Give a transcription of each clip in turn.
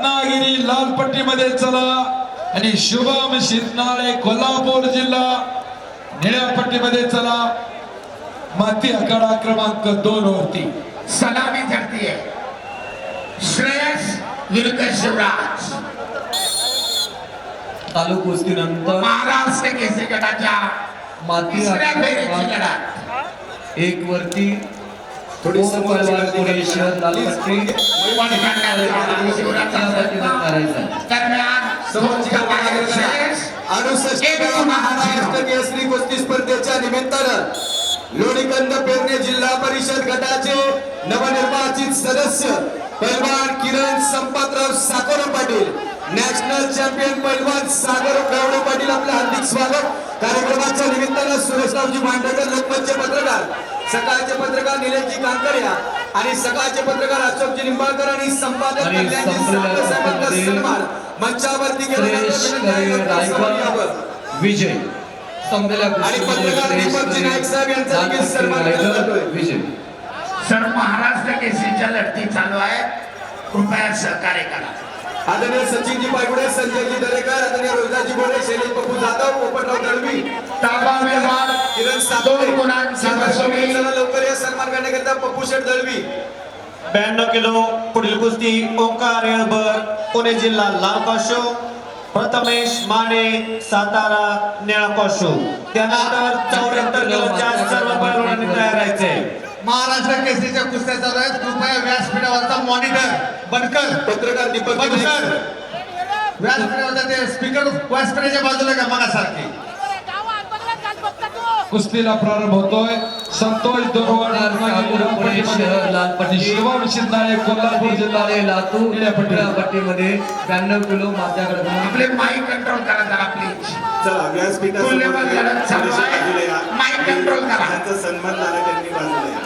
रत्नागिरी लाल पट्टीमध्ये चला आणि शुभम शिंदे कोल्हापूर जिल्हा निळ्या पट्टीमध्ये चला। माती आखाडा क्रमांक 2 वरती सलामी धरती है श्रेयस विरुद्ध शिवराज। चालू कुस्तीनंतर महाराष्ट्र केसरी गटाच्या माती आखाडा एक वरती थोडी पहलवान पुरेशर लाल पट्टी दरम्यान महाराष्ट्र केसरी कुस्ती स्पर्धेच्या निमित्तानं लोणीकंद पेरणे जिल्हा परिषद गटाचे नवनिर्वाचित सदस्य पहलवान किरण संपतराव साकोरे पाटील, नॅशनल चॅम्पियन पहलवान सागर गावडे पाटील आपलं हार्दिक स्वागत। कार्यक्रमाच्या निमित्तानं सुरेशरावजी मांडकर लोकमतचे पत्रकार, सकाळचे पत्रकार निलेशजी कांकरिया आणि सकाळचे पत्रकार अशोकजी निंबाळकर आणि संपादक कल्याणजी सन्मान मंचावरती विजय समजला आणि पत्रकार दीपकजी नाईक साहेब यांचा देखील सन्मान केला जातोय। विजय सर महाराष्ट्र केसरीच्या लढती चालू आहे, कृपया सहकार्य करा। आदरणीय सचिनजी पायगुडे, संजयजी दरेकर, आदरणीय रोजाजी गोरे, शैलेश बापू जाधव, पोपटराव दळवी, ताबा व्यवहार किरण दोन गुणांची वसुली। लवकर या सन्मान करण्याकरता पप्पू शेठ दळवी। 92 किलो पुढील कुस्ती ओंकार येळभर पुणे जिल्हा लाल पाशो, प्रथमेश माने सातारा निळा पाशो। त्यानंतर 74 किलोच्या सर्व पैलवानांनी तयार राहायचे। महाराष्ट्र केसरीच्या कुस्त्या चालू आहेत, कृपया व्यासपीठावरचा मॉनिटर बंद कर। पत्रकार दीपक बंद कर व्यासपीठावरचा ते स्पीकर व्यासपीठाच्या बाजूला का मगासारखे। कुस्तीला प्रारंभ होतोय। संतोष दोरवाड लाल पट्टी, शुभम शिंदे कोल्हापूर जिल्हा लातूर निळ्या पट्टीमध्ये 92 किलो मात्याकडे आपले माइक कंट्रोल करा जरा प्लीज। चला व्यासपीठावर माइक कंट्रोल करा। त्यांचा सन्मान झाला त्यांनी बाजूला या।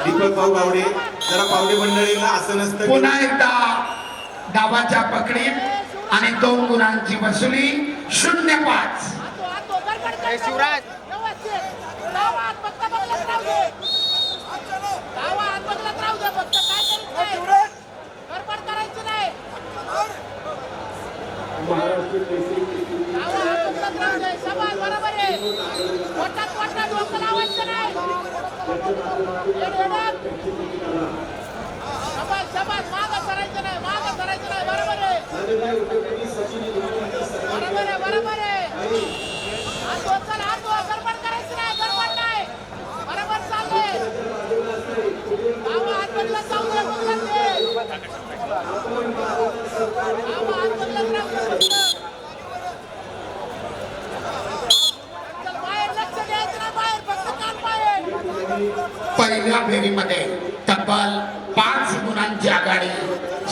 दीपक भाऊ गावडे, जरा पावडे मंडळीला असं नसतं पुन्हा एकदा डावाच्या पकडीत आणि 2 गुणांची वसुली 0-5। शिवराज बरोबर आहे पहिल्या फेरीमध्ये तब्बल 5 गुणांची आघाडी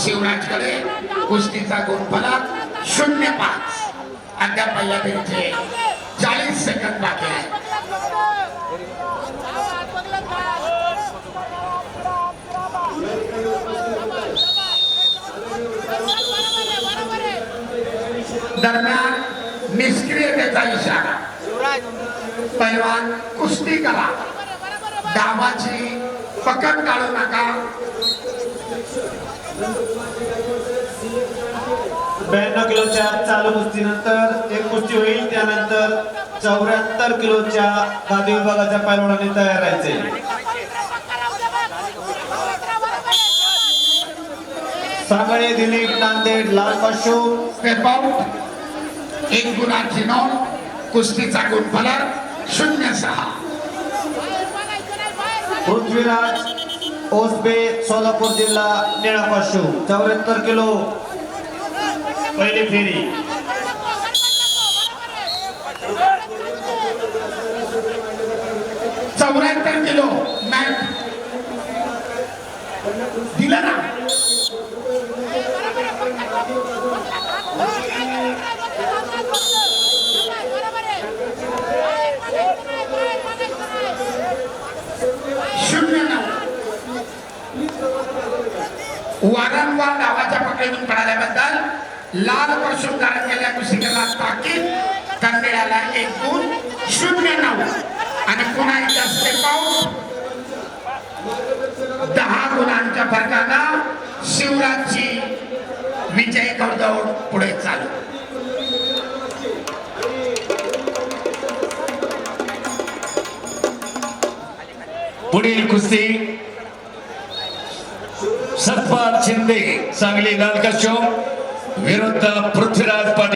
शिवराजकडे। कुस्तीचा गुणफलक 0-5। अद्याप पहिल्या फेरीचे 40 सेकंद बाकी आहे। दरम्यान निष्क्रियतेचा इशारा। पैलवान कुस्ती करा, डावाची पकड काढू नका। 92 किलोच्या चालू कुस्तीनंतर एक कुस्ती होईल। त्यानंतर 74 किलोच्या गादी विभागाच्या पैलवानांनी तयार राहायचे। सांगळे दिलीप नांदेड लाल पाशो, स्टेप आउट 1 गुणाची नोंद। कुस्तीचा गुणफलक 0-6। पृथ्वीराज ओसबे सोलापूर जिल्हा निळा पाशो, 74 किलो पहिली फेरी। 74 किलो मॅट दिलं ना। वारंवार डावाच्या पकडीतून पडाल्याबद्दल लाल परशुम धारण केलेल्या कुस्तीगीराला ताकीद करण्याला 1 गुण 0-9 आणि पुन्हा एकदा स्टेप आउट 10 गुणांच्या फरकानं शिवराजची विजय गौरव पुढे चालू. पुढील कुस्ती सतपाल शिंदे सांगली लाल कशो विरुद्ध पृथ्वीराज पाटील